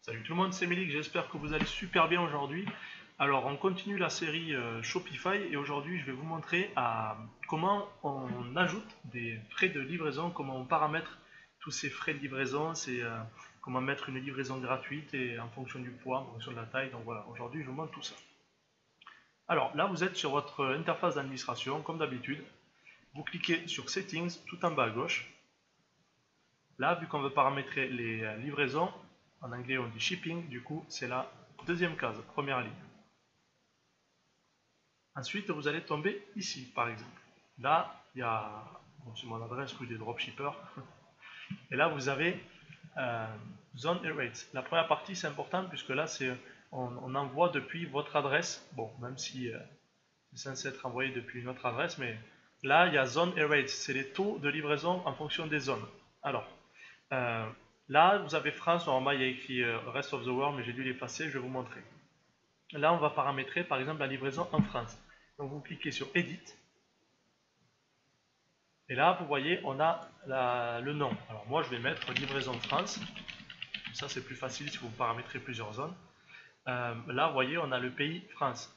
Salut tout le monde, c'est Mélik, j'espère que vous allez super bien aujourd'hui. Alors on continue la série Shopify et aujourd'hui je vais vous montrer comment on ajoute des frais de livraison, comment on paramètre tous ces frais de livraison, comment mettre une livraison gratuite et en fonction du poids, en fonction de la taille. Donc voilà, aujourd'hui je vous montre tout ça. Alors là vous êtes sur votre interface d'administration comme d'habitude. Vous cliquez sur Settings tout en bas à gauche. Là vu qu'on veut paramétrer les livraisons, en anglais on dit shipping, du coup c'est la deuxième case, première ligne. Ensuite vous allez tomber ici par exemple. Là il y a, c'est mon adresse rue des dropshippers. Et là vous avez zone et rates. La première partie c'est important puisque là on envoie depuis votre adresse. Bon, même si c'est censé être envoyé depuis une autre adresse, mais là il y a zone et rates. C'est les taux de livraison en fonction des zones. Alors, là, vous avez France, normalement il y a écrit Rest of the World, mais j'ai dû l'effacer, je vais vous montrer. Là, on va paramétrer par exemple la livraison en France. Donc vous cliquez sur Edit. Et là, vous voyez, on a le nom. Alors moi, je vais mettre livraison France. Ça, c'est plus facile si vous paramétrez plusieurs zones. Là, vous voyez, on a le pays France.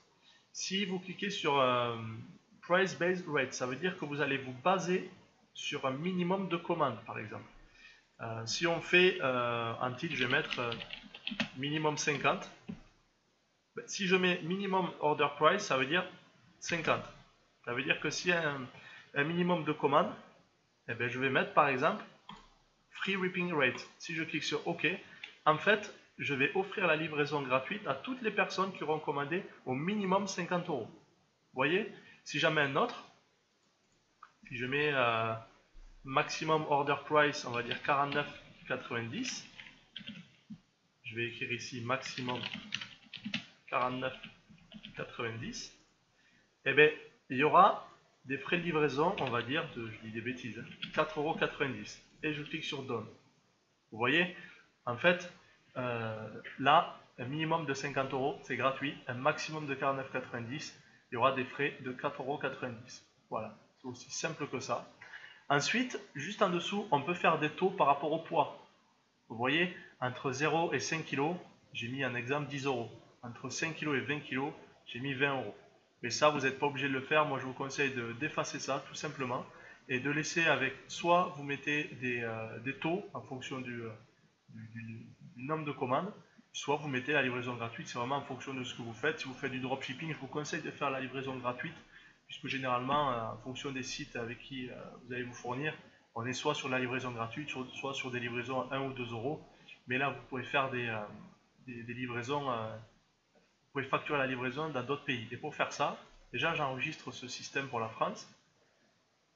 Si vous cliquez sur Price Based Rate, ça veut dire que vous allez vous baser sur un minimum de commandes, par exemple. Si on fait un titre, je vais mettre minimum 50. Si je mets minimum order price, ça veut dire 50. Ça veut dire que s'il y a un minimum de commandes, eh bien, je vais mettre par exemple free shipping rate. Si je clique sur OK, en fait, je vais offrir la livraison gratuite à toutes les personnes qui auront commandé au minimum 50 euros. Vous voyez, si j'en mets un autre, si je mets maximum order price, on va dire 49,90. Je vais écrire ici maximum 49,90. Et bien, il y aura des frais de livraison, on va dire, je dis des bêtises, 4,90 €. Et je clique sur Done. Vous voyez, en fait, là, un minimum de 50 euros, c'est gratuit. Un maximum de 49,90, il y aura des frais de 4,90 €. Voilà, c'est aussi simple que ça. Ensuite, juste en dessous, on peut faire des taux par rapport au poids. Vous voyez, entre 0 et 5 kg, j'ai mis un exemple 10 €. Entre 5 kg et 20 kg, j'ai mis 20 €. Mais ça, vous n'êtes pas obligé de le faire. Moi, je vous conseille d'effacer ça, tout simplement. Et de laisser avec, soit vous mettez des taux en fonction du nombre de commandes, soit vous mettez la livraison gratuite. C'est vraiment en fonction de ce que vous faites. Si vous faites du dropshipping, je vous conseille de faire la livraison gratuite, puisque généralement, en fonction des sites avec qui vous allez vous fournir, on est soit sur la livraison gratuite, soit sur des livraisons à 1 ou 2 €. Mais là, vous pouvez faire des livraisons, vous pouvez facturer la livraison dans d'autres pays. Et pour faire ça, déjà j'enregistre ce système pour la France.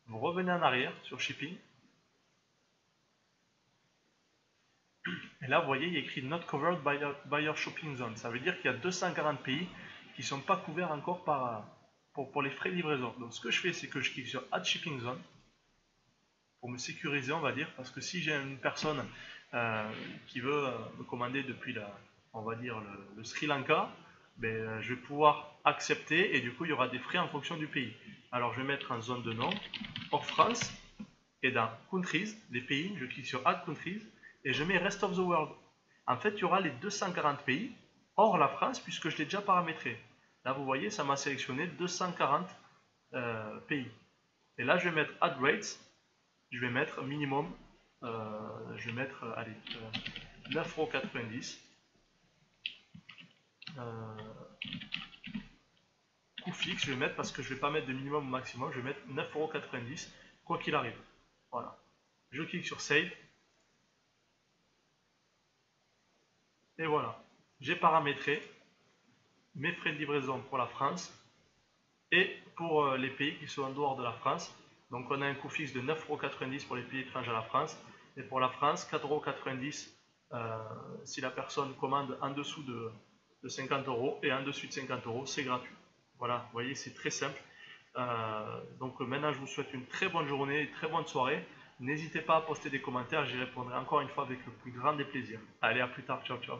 Vous revenez en arrière sur Shipping. Et là, vous voyez, il y a écrit Not covered by your shopping zone. Ça veut dire qu'il y a 240 pays qui ne sont pas couverts encore pour les frais de livraison. Donc ce que je fais, c'est que je clique sur Add Shipping Zone pour me sécuriser, on va dire, parce que si j'ai une personne qui veut me commander depuis on va dire le Sri Lanka, ben, je vais pouvoir accepter et du coup il y aura des frais en fonction du pays. Alors je vais mettre en zone de nom, hors France, et dans Countries, les pays, je clique sur Add Countries et je mets Rest of the World. En fait, il y aura les 240 pays, hors la France, puisque je l'ai déjà paramétré. Là, vous voyez, ça m'a sélectionné 240 pays. Et là, je vais mettre Add Rates, je vais mettre minimum, je vais mettre, allez, 9,90 €. Coût fixe, je vais mettre parce que je ne vais pas mettre de minimum au maximum, je vais mettre 9,90 € quoi qu'il arrive. Voilà. Je clique sur Save. Et voilà. J'ai paramétré mes frais de livraison pour la France et pour les pays qui sont en dehors de la France. Donc on a un coût fixe de 9,90 € pour les pays étrangers à la France. Et pour la France, 4,90 € si la personne commande en dessous de 50 € et en dessus de 50 €, c'est gratuit. Voilà, vous voyez, c'est très simple. Donc maintenant, je vous souhaite une très bonne journée, une très bonne soirée. N'hésitez pas à poster des commentaires, j'y répondrai encore une fois avec le plus grand des plaisirs. Allez, à plus tard, ciao, ciao.